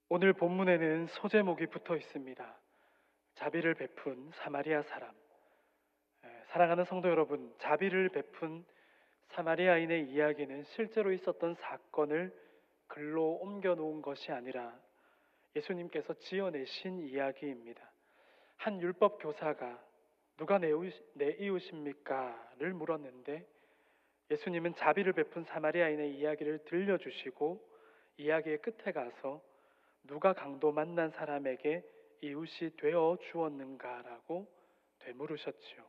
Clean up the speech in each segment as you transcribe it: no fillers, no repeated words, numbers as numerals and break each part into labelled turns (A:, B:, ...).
A: 오늘 본문에는 소제목이 붙어 있습니다. 자비를 베푼 사마리아 사람. 사랑하는 성도 여러분, 자비를 베푼 사마리아인의 이야기는 실제로 있었던 사건을 글로 옮겨 놓은 것이 아니라 예수님께서 지어내신 이야기입니다. 한 율법 교사가 누가 내 이웃입니까?를 물었는데 예수님은 자비를 베푼 사마리아인의 이야기를 들려주시고 이야기의 끝에 가서 누가 강도 만난 사람에게 이웃이 되어 주었는가라고 되물으셨지요.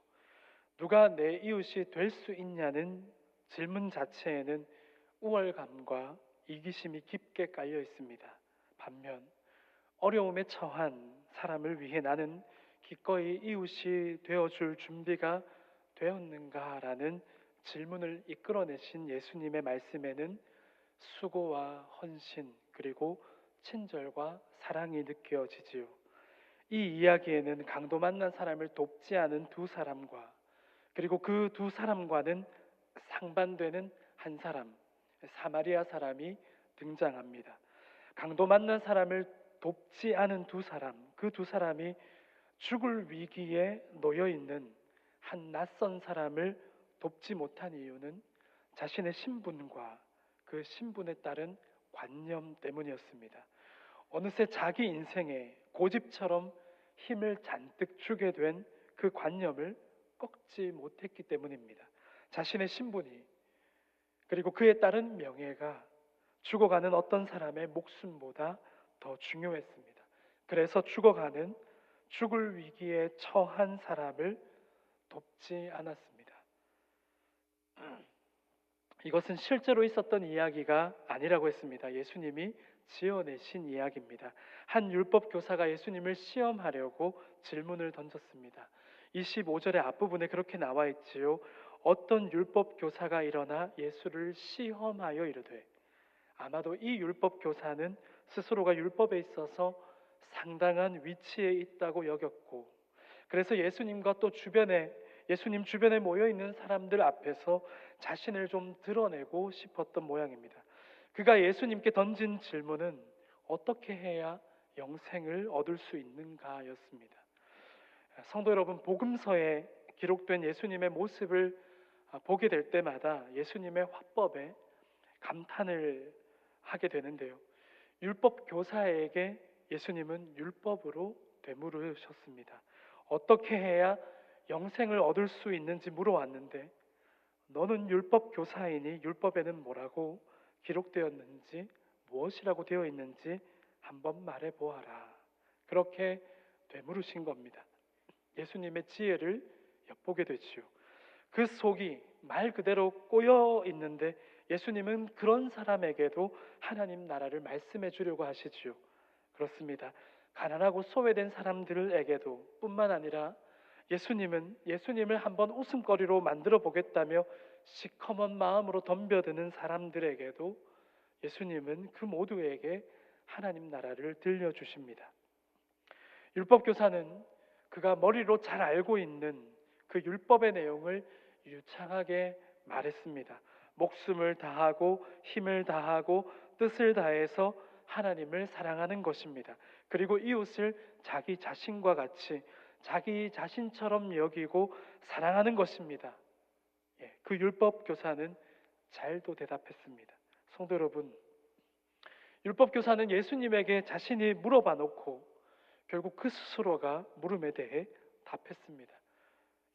A: 누가 내 이웃이 될 수 있냐는 질문 자체에는 우월감과 이기심이 깊게 깔려 있습니다. 반면 어려움에 처한 사람을 위해 나는 기꺼이 이웃이 되어줄 준비가 되었는가라는 질문을 이끌어내신 예수님의 말씀에는 수고와 헌신 그리고 친절과 사랑이 느껴지지요. 이 이야기에는 강도 만난 사람을 돕지 않은 두 사람과 그리고 그 두 사람과는 상반되는 한 사람, 사마리아 사람이 등장합니다. 강도 만난 사람을 돕지 않은 두 사람, 그 두 사람이 죽을 위기에 놓여 있는 한 낯선 사람을 돕지 못한 이유는 자신의 신분과 그 신분에 따른 관념 때문이었습니다. 어느새 자기 인생에 고집처럼 힘을 잔뜩 주게 된 그 관념을 꺾지 못했기 때문입니다. 자신의 신분이 그리고 그에 따른 명예가 죽어가는 어떤 사람의 목숨보다 더 중요했습니다. 그래서 죽을 위기에 처한 사람을 돕지 않았습니다. 이것은 실제로 있었던 이야기가 아니라고 했습니다. 예수님이 지어내신 이야기입니다. 한 율법 교사가 예수님을 시험하려고 질문을 던졌습니다. 25절의 앞부분에 그렇게 나와 있지요. 어떤 율법 교사가 일어나 예수를 시험하여 이르되, 아마도 이 율법 교사는 스스로가 율법에 있어서 상당한 위치에 있다고 여겼고, 그래서 예수님과 또 예수님 주변에 모여 있는 사람들 앞에서 자신을 좀 드러내고 싶었던 모양입니다. 그가 예수님께 던진 질문은 어떻게 해야 영생을 얻을 수 있는가였습니다. 성도 여러분, 복음서에 기록된 예수님의 모습을 보게 될 때마다 예수님의 화법에 감탄을 하게 되는데요. 율법 교사에게 예수님은 율법으로 되물으셨습니다. 어떻게 해야 영생을 얻을 수 있는지 물어왔는데, 너는 율법 교사이니 율법에는 뭐라고 기록되었는지, 무엇이라고 되어 있는지 한번 말해 보아라. 그렇게 되물으신 겁니다. 예수님의 지혜를 엿보게 되지요. 그 속이 말 그대로 꼬여 있는데 예수님은 그런 사람에게도 하나님 나라를 말씀해 주려고 하시지요. 그렇습니다. 가난하고 소외된 사람들에게도 뿐만 아니라 예수님을 한번 웃음거리로 만들어 보겠다며 시커먼 마음으로 덤벼드는 사람들에게도 예수님은 그 모두에게 하나님 나라를 들려주십니다. 율법 교사는 그가 머리로 잘 알고 있는 그 율법의 내용을 유창하게 말했습니다. 목숨을 다하고 힘을 다하고 뜻을 다해서 하나님을 사랑하는 것입니다. 그리고 이웃을 자기 자신과 같이 자기 자신처럼 여기고 사랑하는 것입니다. 그 율법 교사는 잘도 대답했습니다. 성도 여러분, 율법 교사는 예수님에게 자신이 물어봐 놓고 결국 그 스스로가 물음에 대해 답했습니다.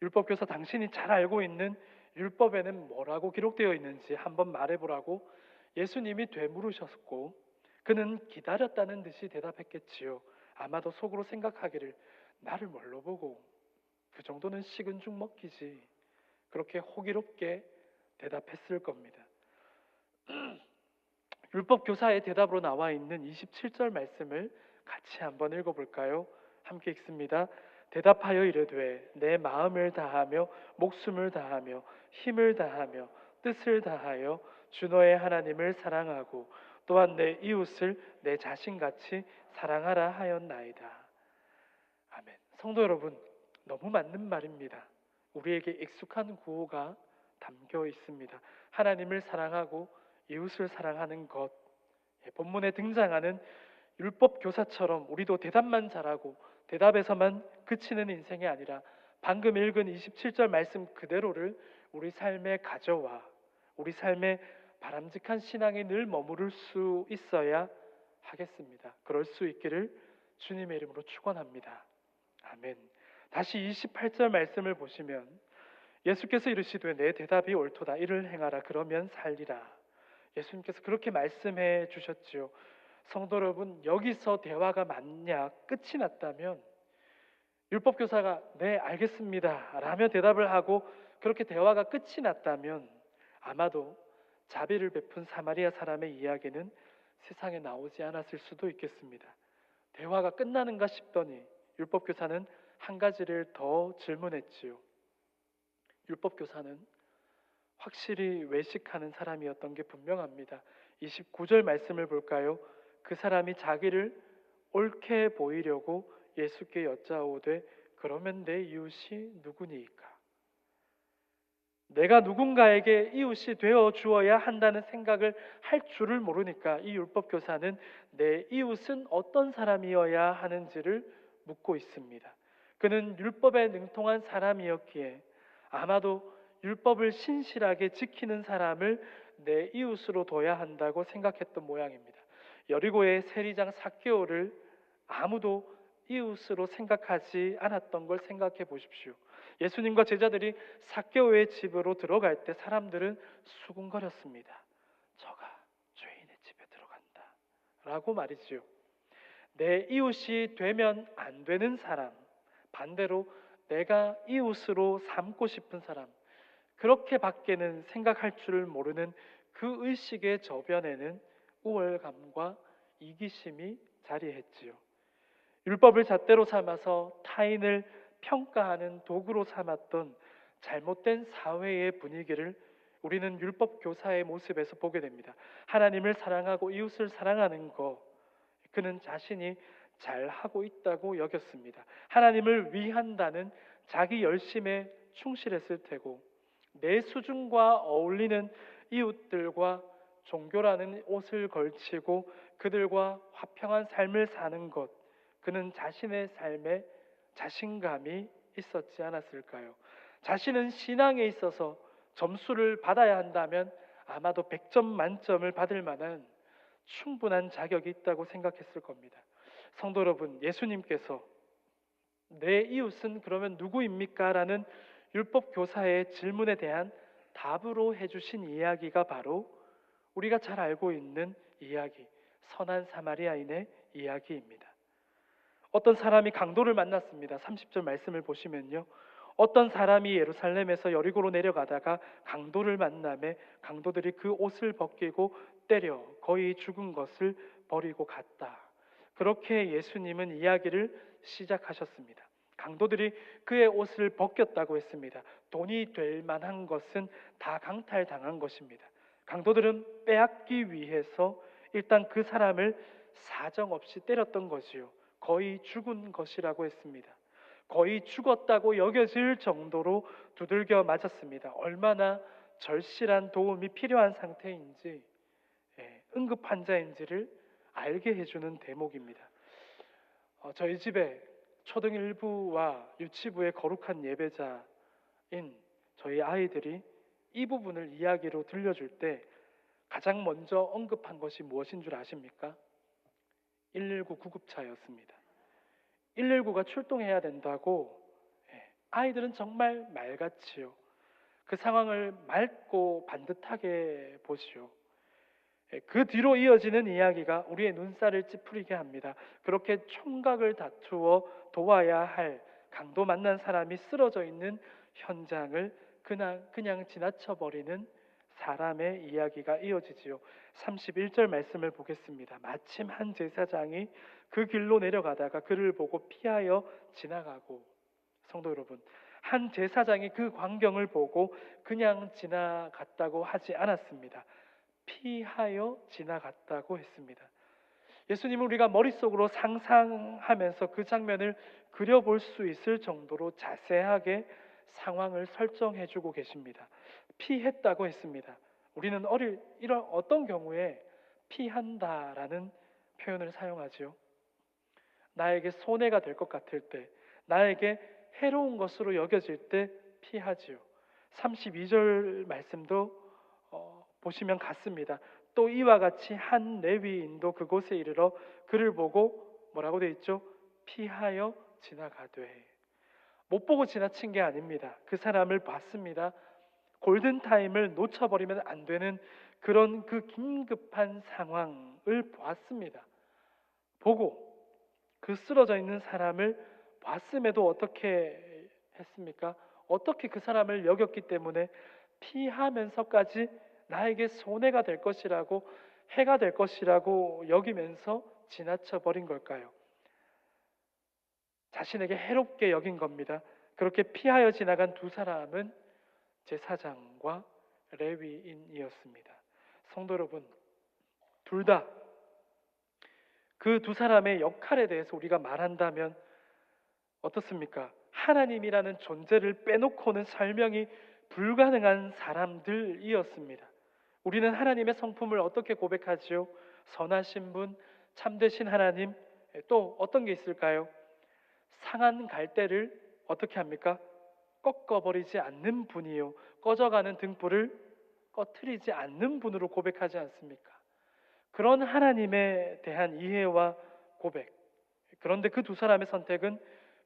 A: 율법 교사, 당신이 잘 알고 있는 율법에는 뭐라고 기록되어 있는지 한번 말해보라고 예수님이 되물으셨고, 그는 기다렸다는 듯이 대답했겠지요. 아마도 속으로 생각하기를, 나를 뭘로 보고 그 정도는 식은 죽 먹기지, 그렇게 호기롭게 대답했을 겁니다. 율법 교사의 대답으로 나와 있는 27절 말씀을 같이 한번 읽어볼까요? 함께 읽습니다. 대답하여 이르되 내 마음을 다하며 목숨을 다하며 힘을 다하며 뜻을 다하여 주 너의 하나님을 사랑하고 또한 내 이웃을 내 자신같이 사랑하라 하였나이다. 아멘. 성도 여러분, 너무 맞는 말입니다. 우리에게 익숙한 구호가 담겨 있습니다. 하나님을 사랑하고 이웃을 사랑하는 것. 본문에 등장하는 율법 교사처럼 우리도 대답만 잘하고 대답에서만 그치는 인생이 아니라 방금 읽은 27절 말씀 그대로를 우리 삶에 가져와 우리 삶에 바람직한 신앙에 늘 머무를 수 있어야 하겠습니다. 그럴 수 있기를 주님의 이름으로 축원합니다. 아멘. 다시 28절 말씀을 보시면 예수께서 이르시되 내 대답이 옳도다. 이를 행하라. 그러면 살리라. 예수님께서 그렇게 말씀해 주셨지요. 성도 여러분, 여기서 대화가 만약 끝이 났다면 율법교사가 네 알겠습니다 라며 대답을 하고 그렇게 대화가 끝이 났다면 아마도 자비를 베푼 사마리아 사람의 이야기는 세상에 나오지 않았을 수도 있겠습니다. 대화가 끝나는가 싶더니 율법교사는 한 가지를 더 질문했지요. 율법교사는 확실히 외식하는 사람이었던 게 분명합니다. 29절 말씀을 볼까요? 그 사람이 자기를 옳게 보이려고 예수께 여짜오되 그러면 내 이웃이 누구니이까? 내가 누군가에게 이웃이 되어 주어야 한다는 생각을 할 줄을 모르니까 이 율법교사는 내 이웃은 어떤 사람이어야 하는지를 묻고 있습니다. 그는 율법에 능통한 사람이었기에 아마도 율법을 신실하게 지키는 사람을 내 이웃으로 둬야 한다고 생각했던 모양입니다. 여리고의 세리장 삭개오를 아무도 이웃으로 생각하지 않았던 걸 생각해 보십시오. 예수님과 제자들이 삭개오의 집으로 들어갈 때 사람들은 수군거렸습니다. 저가 죄인의 집에 들어간다 라고 말이지요. 내 이웃이 되면 안 되는 사람, 반대로 내가 이웃으로 삼고 싶은 사람, 그렇게밖에는 생각할 줄을 모르는 그 의식의 저변에는 우월감과 이기심이 자리했지요. 율법을 잣대로 삼아서 타인을 평가하는 도구로 삼았던 잘못된 사회의 분위기를 우리는 율법 교사의 모습에서 보게 됩니다. 하나님을 사랑하고 이웃을 사랑하는 것, 그는 자신이 잘하고 있다고 여겼습니다. 하나님을 위한다는 자기 열심에 충실했을 테고 내 수준과 어울리는 이웃들과 종교라는 옷을 걸치고 그들과 화평한 삶을 사는 것, 그는 자신의 삶에 자신감이 있었지 않았을까요? 자신은 신앙에 있어서 점수를 받아야 한다면 아마도 100점 만점을 받을 만한 충분한 자격이 있다고 생각했을 겁니다. 성도 여러분, 예수님께서 내 이웃은 그러면 누구입니까? 라는 율법 교사의 질문에 대한 답으로 해주신 이야기가 바로 우리가 잘 알고 있는 이야기, 선한 사마리아인의 이야기입니다. 어떤 사람이 강도를 만났습니다. 30절 말씀을 보시면요, 어떤 사람이 예루살렘에서 여리고로 내려가다가 강도를 만나매 강도들이 그 옷을 벗기고 때려 거의 죽은 것을 버리고 갔다. 그렇게 예수님은 이야기를 시작하셨습니다. 강도들이 그의 옷을 벗겼다고 했습니다. 돈이 될 만한 것은 다 강탈당한 것입니다. 강도들은 빼앗기 위해서 일단 그 사람을 사정없이 때렸던 거지요. 거의 죽은 것이라고 했습니다. 거의 죽었다고 여겨질 정도로 두들겨 맞았습니다. 얼마나 절실한 도움이 필요한 상태인지, 응급 환자인지를 알게 해주는 대목입니다. 저희 집에 초등 1부와 유치부의 거룩한 예배자인 저희 아이들이 이 부분을 이야기로 들려줄 때 가장 먼저 언급한 것이 무엇인 줄 아십니까? 119 구급차였습니다. 119가 출동해야 된다고 아이들은 정말 말같이요. 그 상황을 맑고 반듯하게 보시오. 그 뒤로 이어지는 이야기가 우리의 눈살을 찌푸리게 합니다. 그렇게 총각을 다투어 도와야 할 강도 만난 사람이 쓰러져 있는 현장을 그냥 지나쳐버리는 사람의 이야기가 이어지지요. 31절 말씀을 보겠습니다. 마침 한 제사장이 그 길로 내려가다가 그를 보고 피하여 지나가고, 성도 여러분, 한 제사장이 그 광경을 보고 그냥 지나갔다고 하지 않았습니다. 피하여 지나갔다고 했습니다. 예수님은 우리가 머릿속으로 상상하면서 그 장면을 그려볼 수 있을 정도로 자세하게 상황을 설정해주고 계십니다. 피했다고 했습니다. 우리는 이런 어떤 경우에 피한다라는 표현을 사용하지요. 나에게 손해가 될 것 같을 때, 나에게 해로운 것으로 여겨질 때 피하지요. 32절 말씀도 보시면 같습니다. 또 이와 같이 한 레위인도 그곳에 이르러 그를 보고 뭐라고 되어 있죠? 피하여 지나가되. 못 보고 지나친 게 아닙니다. 그 사람을 봤습니다. 골든타임을 놓쳐버리면 안 되는 그런 그 긴급한 상황을 봤습니다. 보고 그 쓰러져 있는 사람을 봤음에도 어떻게 했습니까? 어떻게 그 사람을 여겼기 때문에 피하면서까지 나에게 손해가 될 것이라고, 해가 될 것이라고 여기면서 지나쳐 버린 걸까요? 자신에게 해롭게 여긴 겁니다. 그렇게 피하여 지나간 두 사람은 제사장과 레위인이었습니다. 성도 여러분, 둘 다 그 두 사람의 역할에 대해서 우리가 말한다면 어떻습니까? 하나님이라는 존재를 빼놓고는 설명이 불가능한 사람들이었습니다. 우리는 하나님의 성품을 어떻게 고백하지요? 선하신 분, 참되신 하나님, 또 어떤 게 있을까요? 상한 갈대를 어떻게 합니까? 꺾어버리지 않는 분이요, 꺼져가는 등불을 꺼트리지 않는 분으로 고백하지 않습니까? 그런 하나님에 대한 이해와 고백. 그런데 그 두 사람의 선택은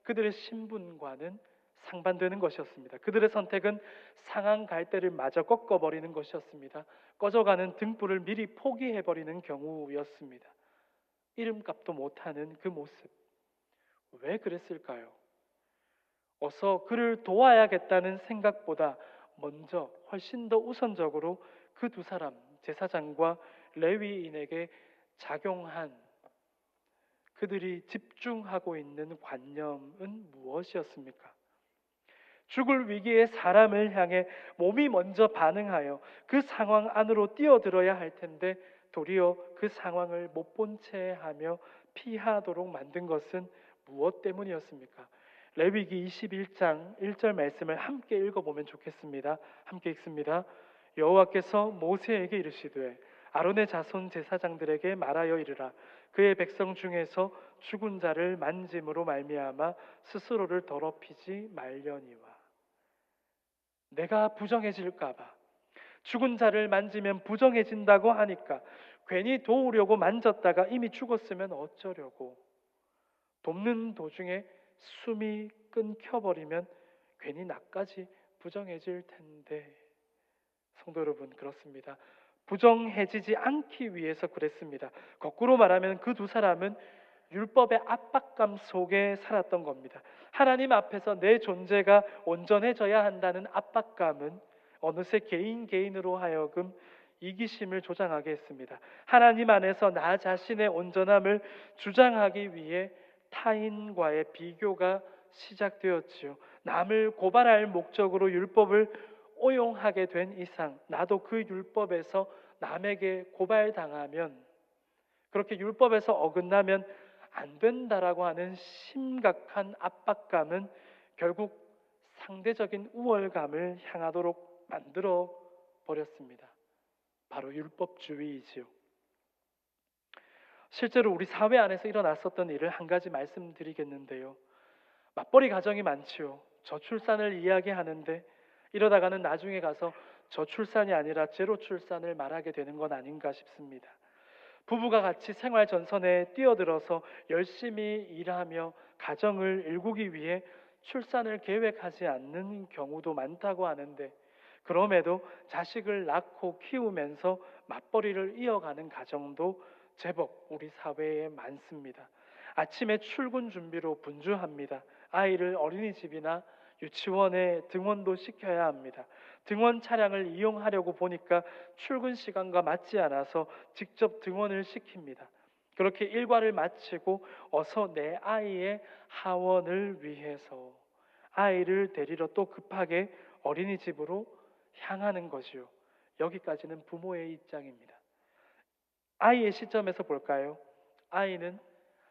A: 그들의 신분과는 상반되는 것이었습니다. 그들의 선택은 상한 갈대를 마저 꺾어버리는 것이었습니다. 꺼져가는 등불을 미리 포기해버리는 경우였습니다. 이름값도 못하는 그 모습. 왜 그랬을까요? 어서 그를 도와야겠다는 생각보다 먼저 훨씬 더 우선적으로 그 두 사람, 제사장과 레위인에게 작용한 그들이 집중하고 있는 관념은 무엇이었습니까? 죽을 위기에 사람을 향해 몸이 먼저 반응하여 그 상황 안으로 뛰어들어야 할 텐데 도리어 그 상황을 못 본 채 하며 피하도록 만든 것은 무엇 때문이었습니까? 레위기 21장 1절 말씀을 함께 읽어보면 좋겠습니다. 함께 읽습니다. 여호와께서 모세에게 이르시되 아론의 자손 제사장들에게 말하여 이르라. 그의 백성 중에서 죽은 자를 만짐으로 말미암아 스스로를 더럽히지 말려니와. 내가 부정해질까봐, 죽은 자를 만지면 부정해진다고 하니까 괜히 도우려고 만졌다가 이미 죽었으면 어쩌려고, 돕는 도중에 숨이 끊겨버리면 괜히 나까지 부정해질 텐데. 성도 여러분, 그렇습니다. 부정해지지 않기 위해서 그랬습니다. 거꾸로 말하면 그 두 사람은 율법의 압박감 속에 살았던 겁니다. 하나님 앞에서 내 존재가 온전해져야 한다는 압박감은 어느새 개인으로 하여금 이기심을 조장하게 했습니다. 하나님 안에서 나 자신의 온전함을 주장하기 위해 타인과의 비교가 시작되었지요. 남을 고발할 목적으로 율법을 오용하게 된 이상 나도 그 율법에서 남에게 고발당하면, 그렇게 율법에서 어긋나면 안 된다라고 하는 심각한 압박감은 결국 상대적인 우월감을 향하도록 만들어 버렸습니다. 바로 율법주의이지요. 실제로 우리 사회 안에서 일어났었던 일을 한 가지 말씀드리겠는데요. 맞벌이 가정이 많지요. 저출산을 이야기하는데 이러다가는 나중에 가서 저출산이 아니라 제로 출산을 말하게 되는 건 아닌가 싶습니다. 부부가 같이 생활 전선에 뛰어들어서 열심히 일하며 가정을 일구기 위해 출산을 계획하지 않는 경우도 많다고 하는데, 그럼에도 자식을 낳고 키우면서 맞벌이를 이어가는 가정도 제법 우리 사회에 많습니다. 아침에 출근 준비로 분주합니다. 아이를 어린이집이나 유치원에 등원도 시켜야 합니다. 등원 차량을 이용하려고 보니까 출근 시간과 맞지 않아서 직접 등원을 시킵니다. 그렇게 일과를 마치고 어서 내 아이의 하원을 위해서 아이를 데리러 또 급하게 어린이집으로 향하는 것이요. 여기까지는 부모의 입장입니다. 아이의 시점에서 볼까요? 아이는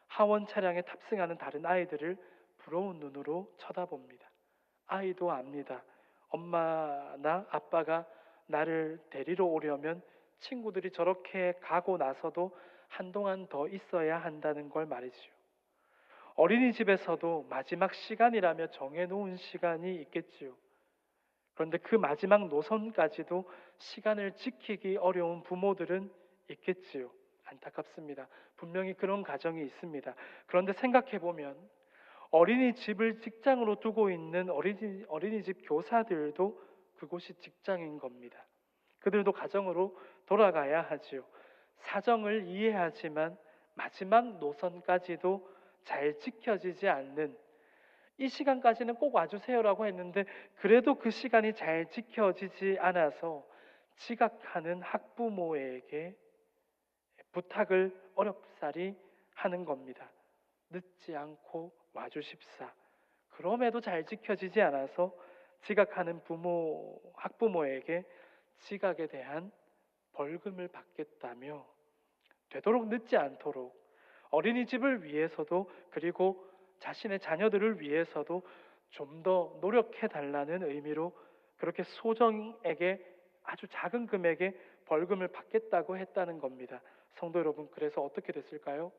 A: 하원 차량에 탑승하는 다른 아이들을 부러운 눈으로 쳐다봅니다. 아이도 압니다. 엄마나 아빠가 나를 데리러 오려면 친구들이 저렇게 가고 나서도 한동안 더 있어야 한다는 걸 말이지요. 어린이집에서도 마지막 시간이라며 정해놓은 시간이 있겠지요. 그런데 그 마지막 노선까지도 시간을 지키기 어려운 부모들은 있겠지요. 안타깝습니다. 분명히 그런 가정이 있습니다. 그런데 생각해보면 어린이집을 직장으로 두고 있는 어린이집 교사들도 그곳이 직장인 겁니다. 그들도 가정으로 돌아가야 하지요. 사정을 이해하지만 마지막 노선까지도 잘 지켜지지 않는, 이 시간까지는 꼭 와주세요라고 했는데 그래도 그 시간이 잘 지켜지지 않아서 지각하는 학부모에게 부탁을 어렵사리 하는 겁니다. 늦지 않고 와주십사. 그럼에도 잘 지켜지지 않아서 지각하는 학부모에게 지각에 대한 벌금을 받겠다며 되도록 늦지 않도록 어린이집을 위해서도, 그리고 자신의 자녀들을 위해서도 좀 더 노력해 달라는 의미로 그렇게 소정에게 아주 작은 금액의 벌금을 받겠다고 했다는 겁니다. 성도 여러분, 그래서 어떻게 됐을까요?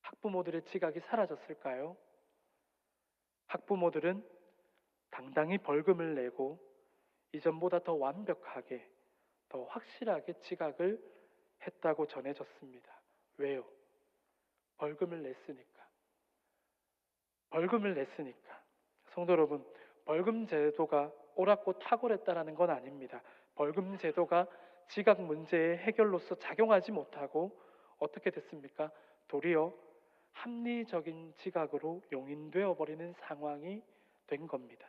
A: 학부모들의 지각이 사라졌을까요? 학부모들은 당당히 벌금을 내고 이전보다 더 완벽하게, 더 확실하게 지각을 했다고 전해졌습니다. 왜요? 벌금을 냈으니까. 벌금을 냈으니까. 성도 여러분, 벌금 제도가 옳았고 탁월했다라는 건 아닙니다. 벌금 제도가 지각 문제의 해결로서 작용하지 못하고 어떻게 됐습니까? 도리어 합리적인 지각으로 용인되어 버리는 상황이 된 겁니다.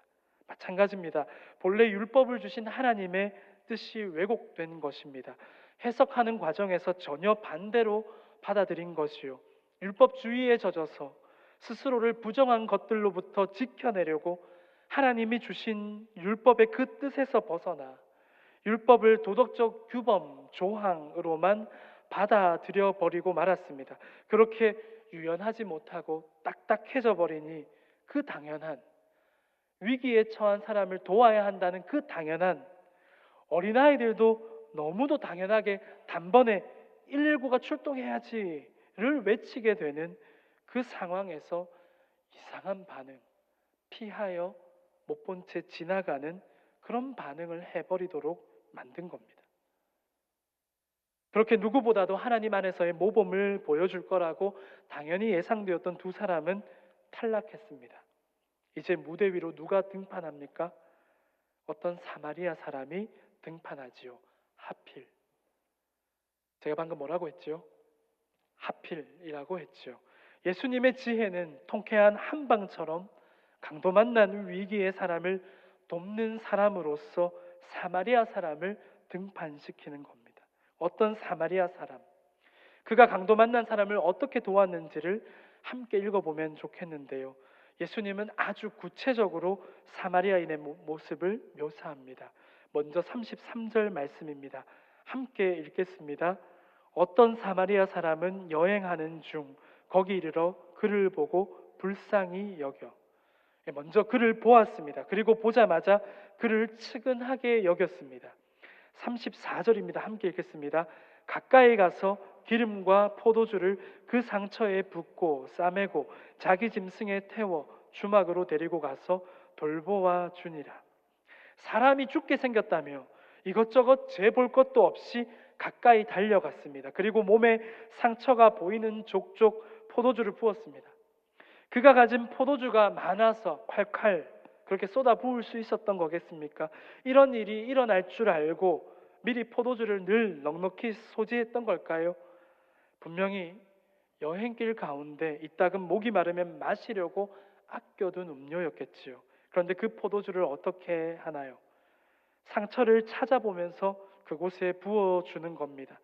A: 마찬가지입니다. 본래 율법을 주신 하나님의 뜻이 왜곡된 것입니다. 해석하는 과정에서 전혀 반대로 받아들인 것이요. 율법주의에 젖어서 스스로를 부정한 것들로부터 지켜내려고 하나님이 주신 율법의 그 뜻에서 벗어나 율법을 도덕적 규범, 조항으로만 받아들여 버리고 말았습니다. 그렇게 유연하지 못하고 딱딱해져 버리니 그 당연한, 위기에 처한 사람을 도와야 한다는 그 당연한, 어린아이들도 너무도 당연하게 단번에 119가 출동해야지를 외치게 되는 그 상황에서 이상한 반응, 피하여 못 본 채 지나가는 그런 반응을 해버리도록 만든 겁니다. 그렇게 누구보다도 하나님 안에서의 모범을 보여줄 거라고 당연히 예상되었던 두 사람은 탈락했습니다. 이제 무대 위로 누가 등판합니까? 어떤 사마리아 사람이 등판하지요. 하필. 제가 방금 뭐라고 했지요? 하필이라고 했지요. 예수님의 지혜는 통쾌한 한방처럼 강도 만난 위기의 사람을 돕는 사람으로서 사마리아 사람을 등판시키는 겁니다. 어떤 사마리아 사람, 그가 강도 만난 사람을 어떻게 도왔는지를 함께 읽어보면 좋겠는데요. 예수님은 아주 구체적으로 사마리아인의 모습을 묘사합니다. 먼저 33절 말씀입니다. 함께 읽겠습니다. 어떤 사마리아 사람은 여행하는 중 거기 이르러 그를 보고 불쌍히 여겨. 먼저 그를 보았습니다. 그리고 보자마자 그를 측은하게 여겼습니다. 34절입니다. 함께 읽겠습니다. 가까이 가서 기름과 포도주를 그 상처에 붓고 싸매고 자기 짐승에 태워 주막으로 데리고 가서 돌보아 주니라. 사람이 죽게 생겼다며 이것저것 재볼 것도 없이 가까이 달려갔습니다. 그리고 몸에 상처가 보이는 족족 포도주를 부었습니다. 그가 가진 포도주가 많아서 콸콸 그렇게 쏟아 부을 수 있었던 거겠습니까? 이런 일이 일어날 줄 알고 미리 포도주를 늘 넉넉히 소지했던 걸까요? 분명히 여행길 가운데 이따금 목이 마르면 마시려고 아껴둔 음료였겠지요. 그런데 그 포도주를 어떻게 하나요? 상처를 찾아보면서 그곳에 부어주는 겁니다.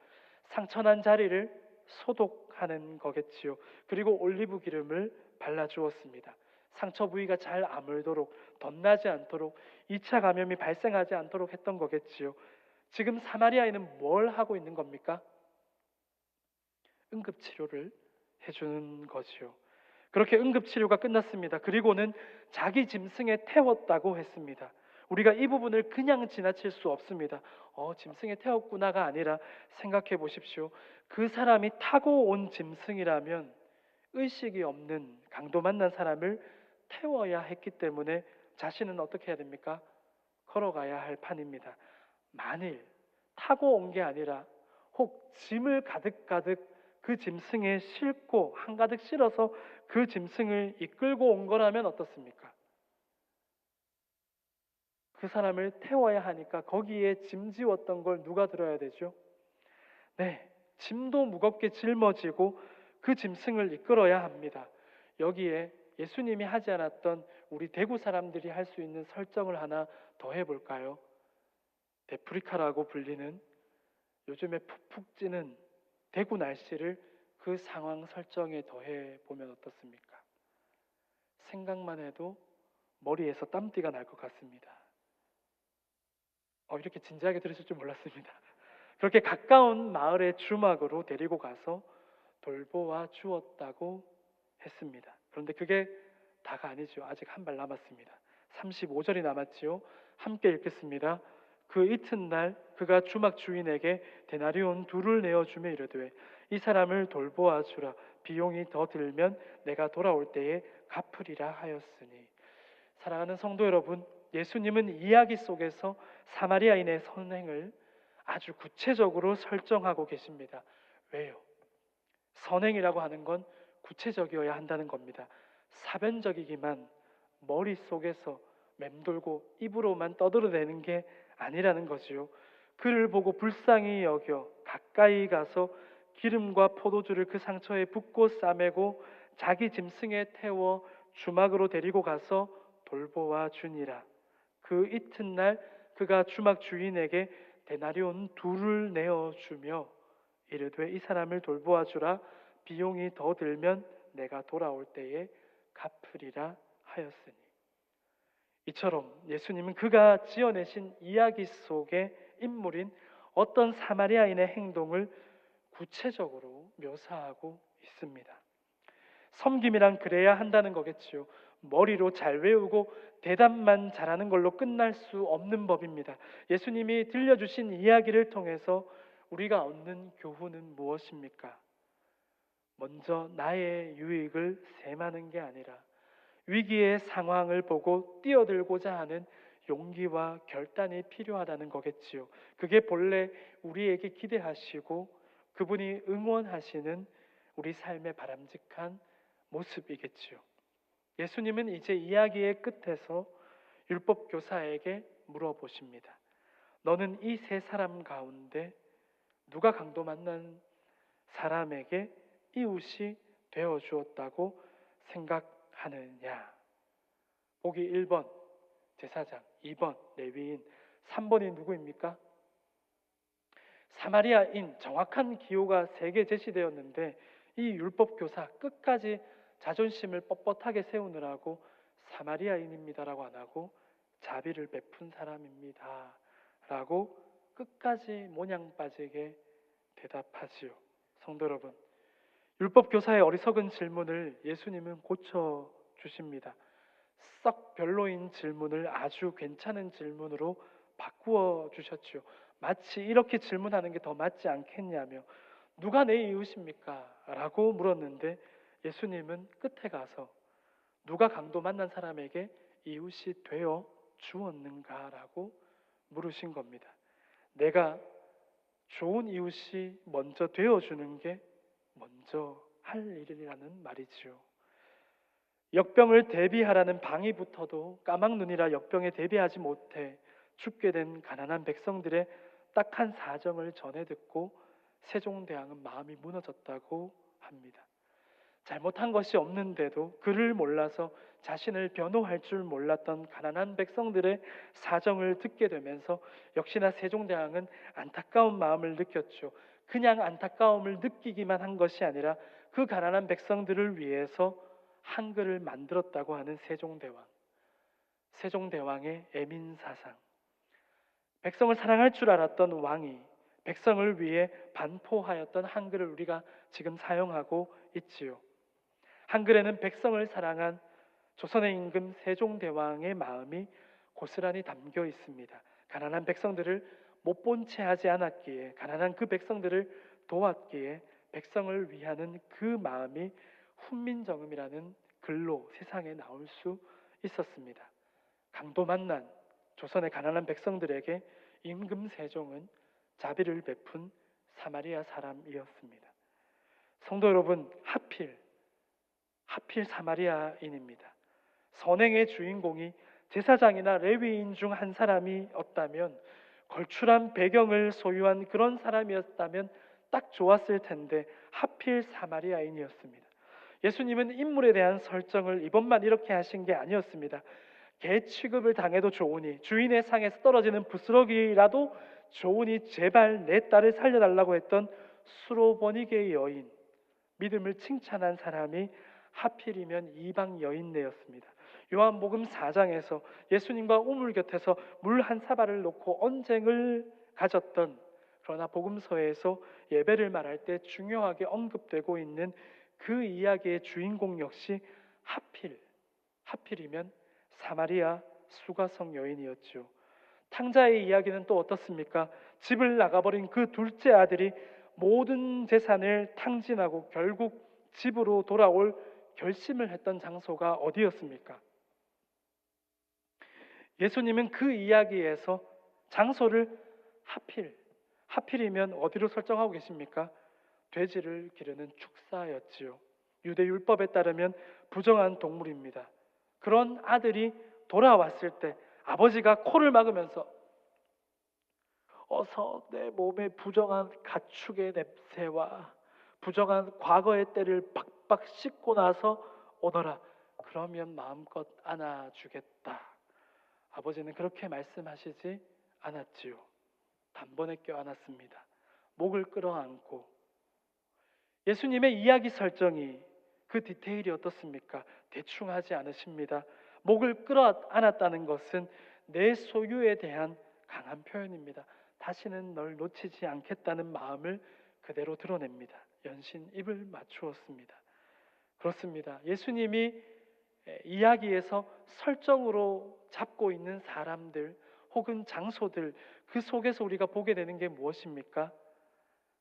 A: 상처난 자리를 소독하는 거겠지요. 그리고 올리브 기름을 발라주었습니다. 상처 부위가 잘 아물도록, 덧나지 않도록, 2차 감염이 발생하지 않도록 했던 거겠지요. 지금 사마리아인은 뭘 하고 있는 겁니까? 응급치료를 해주는 거지요. 그렇게 응급치료가 끝났습니다. 그리고는 자기 짐승에 태웠다고 했습니다. 우리가 이 부분을 그냥 지나칠 수 없습니다. 짐승에 태웠구나가 아니라 생각해 보십시오. 그 사람이 타고 온 짐승이라면 의식이 없는 강도 만난 사람을 태워야 했기 때문에 자신은 어떻게 해야 됩니까? 걸어가야 할 판입니다. 만일 타고 온 게 아니라 혹 짐을 가득가득 그 짐승에 싣고 한가득 실어서 그 짐승을 이끌고 온 거라면 어떻습니까? 그 사람을 태워야 하니까 거기에 짐지웠던 걸 누가 들어야 되죠? 네, 짐도 무겁게 짊어지고 그 짐승을 이끌어야 합니다. 여기에 예수님이 하지 않았던 우리 대구 사람들이 할 수 있는 설정을 하나 더 해볼까요? 데프리카라고 불리는 요즘에 푹푹 찌는 대구 날씨를 그 상황 설정에 더해 보면 어떻습니까? 생각만 해도 머리에서 땀띠가 날 것 같습니다. 이렇게 진지하게 들으실 줄 몰랐습니다. 그렇게 가까운 마을의 주막으로 데리고 가서 돌보아 주었다고 했습니다. 그런데 그게 다가 아니죠. 아직 한 발 남았습니다. 35절이 남았지요. 함께 읽겠습니다. 그 이튿날 그가 주막 주인에게 데나리온 둘을 내어주며 이르되 이 사람을 돌보아 주라. 비용이 더 들면 내가 돌아올 때에 갚으리라 하였으니. 사랑하는 성도 여러분, 예수님은 이야기 속에서 사마리아인의 선행을 아주 구체적으로 설정하고 계십니다. 왜요? 선행이라고 하는 건 구체적이어야 한다는 겁니다. 사변적이기만 머릿속에서 맴돌고 입으로만 떠들어대는 게 아니라는 거지요. 그를 보고 불쌍히 여겨 가까이 가서 기름과 포도주를 그 상처에 붓고 싸매고 자기 짐승에 태워 주막으로 데리고 가서 돌보아 주니라. 그 이튿날 그가 주막 주인에게 데나리온 둘을 내어 주며 이르되 이 사람을 돌보아 주라. 비용이 더 들면 내가 돌아올 때에 갚으리라 하였으니. 이처럼 예수님은 그가 지어내신 이야기 속의 인물인 어떤 사마리아인의 행동을 구체적으로 묘사하고 있습니다. 섬김이란 그래야 한다는 거겠지요. 머리로 잘 외우고 대답만 잘하는 걸로 끝날 수 없는 법입니다. 예수님이 들려주신 이야기를 통해서 우리가 얻는 교훈은 무엇입니까? 먼저 나의 유익을 셈하는 게 아니라 위기의 상황을 보고 뛰어들고자 하는 용기와 결단이 필요하다는 거겠지요. 그게 본래 우리에게 기대하시고 그분이 응원하시는 우리 삶의 바람직한 모습이겠지요. 예수님은 이제 이야기의 끝에서 율법 교사에게 물어보십니다. 너는 이 세 사람 가운데 누가 강도 만난 사람에게 이웃이 되어 주었다고 생각하느냐? 보기 1번 제사장, 2번 레위인, 3번이 누구입니까? 사마리아인. 정확한 기호가 3개 제시되었는데 이 율법 교사 끝까지 자존심을 뻣뻣하게 세우느라고 사마리아인입니다라고 안 하고 자비를 베푼 사람입니다 라고 끝까지 모냥 빠지게 대답하지요. 성도 여러분, 율법 교사의 어리석은 질문을 예수님은 고쳐주십니다. 썩 별로인 질문을 아주 괜찮은 질문으로 바꾸어 주셨지요. 마치 이렇게 질문하는 게 더 맞지 않겠냐며, 누가 내 이웃입니까? 라고 물었는데 예수님은 끝에 가서 누가 강도 만난 사람에게 이웃이 되어 주었는가? 라고 물으신 겁니다. 내가 좋은 이웃이 먼저 되어주는 게 먼저 할 일이라는 말이지요. 역병을 대비하라는 방위부터도 까막눈이라 역병에 대비하지 못해 죽게 된 가난한 백성들의 딱한 사정을 전해 듣고 세종대왕은 마음이 무너졌다고 합니다. 잘못한 것이 없는데도 그를 몰라서 자신을 변호할 줄 몰랐던 가난한 백성들의 사정을 듣게 되면서 역시나 세종대왕은 안타까운 마음을 느꼈죠. 그냥 안타까움을 느끼기만 한 것이 아니라 그 가난한 백성들을 위해서 한글을 만들었다고 하는 세종대왕의 애민사상. 백성을 사랑할 줄 알았던 왕이 백성을 위해 반포하였던 한글을 우리가 지금 사용하고 있지요. 한글에는 백성을 사랑한 조선의 임금 세종대왕의 마음이 고스란히 담겨 있습니다. 가난한 백성들을 못 본 채 하지 않았기에, 가난한 그 백성들을 도왔기에 백성을 위하는 그 마음이 훈민정음이라는 글로 세상에 나올 수 있었습니다. 강도 만난 조선의 가난한 백성들에게 임금 세종은 자비를 베푼 사마리아 사람이었습니다. 성도 여러분, 하필 사마리아인입니다. 선행의 주인공이 제사장이나 레위인 중 한 사람이었다면, 걸출한 배경을 소유한 그런 사람이었다면 딱 좋았을 텐데 하필 사마리아인이었습니다. 예수님은 인물에 대한 설정을 이번만 이렇게 하신 게 아니었습니다. 개 취급을 당해도 좋으니, 주인의 상에서 떨어지는 부스러기라도 좋으니 제발 내 딸을 살려달라고 했던 수로버니게의 여인, 믿음을 칭찬한 사람이 하필이면 이방 여인네였습니다. 요한복음 4장에서 예수님과 우물 곁에서 물 한 사발을 놓고 언쟁을 가졌던, 그러나 복음서에서 예배를 말할 때 중요하게 언급되고 있는 그 이야기의 주인공 역시 하필이면 사마리아 수가성 여인이었죠. 탕자의 이야기는 또 어떻습니까? 집을 나가버린 그 둘째 아들이 모든 재산을 탕진하고 결국 집으로 돌아올 결심을 했던 장소가 어디였습니까? 예수님은 그 이야기에서 장소를 하필이면 어디로 설정하고 계십니까? 돼지를 기르는 축사였지요. 유대 율법에 따르면 부정한 동물입니다. 그런 아들이 돌아왔을 때 아버지가 코를 막으면서 어서 내 몸에 부정한 가축의 냄새와 부정한 과거의 때를 박박 씻고 나서 오너라. 그러면 마음껏 안아주겠다. 아버지는 그렇게 말씀하시지 않았지요. 단번에 껴안았습니다. 목을 끌어안고. 예수님의 이야기 설정이, 그 디테일이 어떻습니까? 대충 하지 않으십니다. 목을 끌어안았다는 것은 내 소유에 대한 강한 표현입니다. 다시는 널 놓치지 않겠다는 마음을 그대로 드러냅니다. 연신 입을 맞추었습니다. 그렇습니다. 예수님이 이야기에서 설정으로 잡고 있는 사람들 혹은 장소들, 그 속에서 우리가 보게 되는 게 무엇입니까?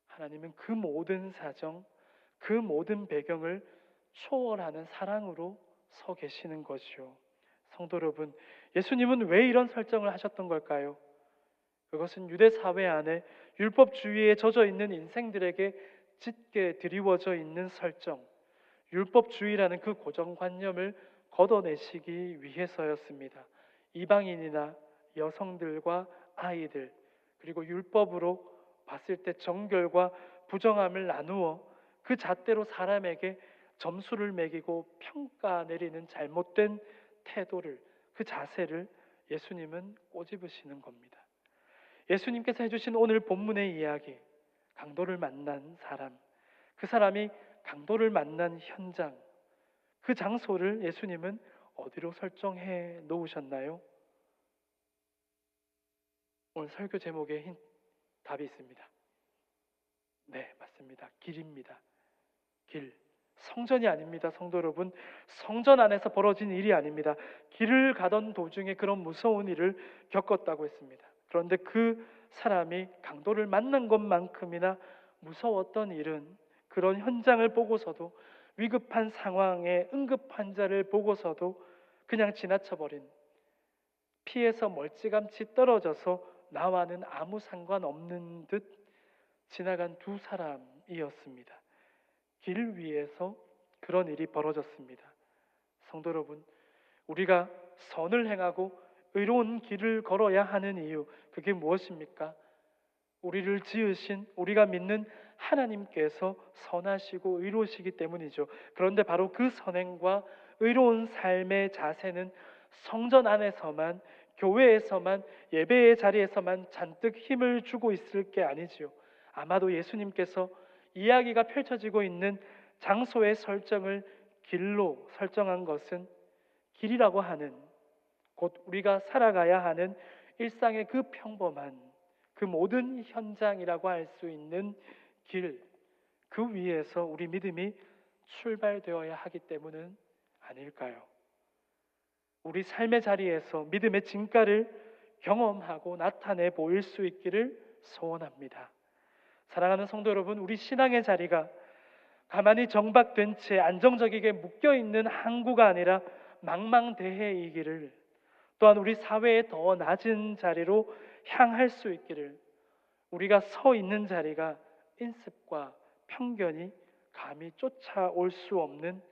A: 하나님은 그 모든 사정, 그 모든 배경을 초월하는 사랑으로 서 계시는 것이요. 성도 여러분, 예수님은 왜 이런 설정을 하셨던 걸까요? 그것은 유대 사회 안에 율법주의에 젖어 있는 인생들에게 짙게 드리워져 있는 설정, 율법주의라는 그 고정관념을 걷어내시기 위해서였습니다. 이방인이나 여성들과 아이들, 그리고 율법으로 봤을 때 정결과 부정함을 나누어 그 잣대로 사람에게 점수를 매기고 평가 내리는 잘못된 태도를, 그 자세를 예수님은 꼬집으시는 겁니다. 예수님께서 해주신 오늘 본문의 이야기, 강도를 만난 사람, 그 사람이 강도를 만난 현장, 그 장소를 예수님은 어디로 설정해 놓으셨나요? 오늘 설교 제목에 답이 있습니다. 네, 맞습니다. 길입니다. 길. 성전이 아닙니다. 성도 여러분, 성전 안에서 벌어진 일이 아닙니다. 길을 가던 도중에 그런 무서운 일을 겪었다고 했습니다. 그런데 그 사람이 강도를 만난 것만큼이나 무서웠던 일은, 그런 현장을 보고서도, 위급한 상황에 응급 환자를 보고서도 그냥 지나쳐버린, 피해서 멀찌감치 떨어져서 나와는 아무 상관없는 듯 지나간 두 사람이었습니다. 길 위에서 그런 일이 벌어졌습니다. 성도 여러분, 우리가 선을 행하고 의로운 길을 걸어야 하는 이유, 그게 무엇입니까? 우리를 지으신, 우리가 믿는 하나님께서 선하시고 의로우시기 때문이죠. 그런데 바로 그 선행과 의로운 삶의 자세는 성전 안에서만, 교회에서만, 예배의 자리에서만 잔뜩 힘을 주고 있을 게 아니지요. 아마도 예수님께서 이야기가 펼쳐지고 있는 장소의 설정을 길로 설정한 것은, 길이라고 하는, 곧 우리가 살아가야 하는 일상의 그 평범한, 그 모든 현장이라고 할 수 있는 길, 그 위에서 우리 믿음이 출발되어야 하기 때문은 아닐까요? 우리 삶의 자리에서 믿음의 진가를 경험하고 나타내 보일 수 있기를 소원합니다. 사랑하는 성도 여러분, 우리 신앙의 자리가 가만히 정박된 채 안정적이게 묶여있는 항구가 아니라 망망대해이기를, 또한 우리 사회의 더 낮은 자리로 향할 수 있기를, 우리가 서 있는 자리가 인습과 편견이 감히 쫓아올 수 없는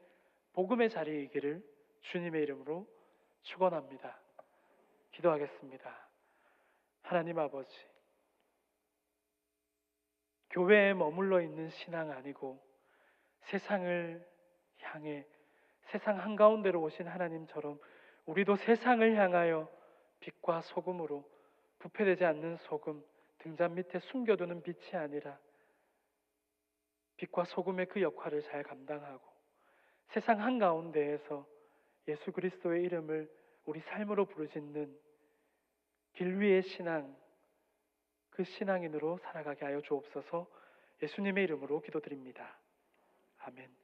A: 복음의 자리이기를 주님의 이름으로 축원합니다. 기도하겠습니다. 하나님 아버지, 교회에 머물러 있는 신앙 아니고 세상을 향해 세상 한가운데로 오신 하나님처럼 우리도 세상을 향하여 빛과 소금으로, 부패되지 않는 소금, 등잔 밑에 숨겨두는 빛이 아니라 빛과 소금의 그 역할을 잘 감당하고 세상 한가운데에서 예수 그리스도의 이름을 우리 삶으로 부르짖는 길 위의 신앙, 그 신앙인으로 살아가게 하여 주옵소서. 예수님의 이름으로 기도드립니다. 아멘.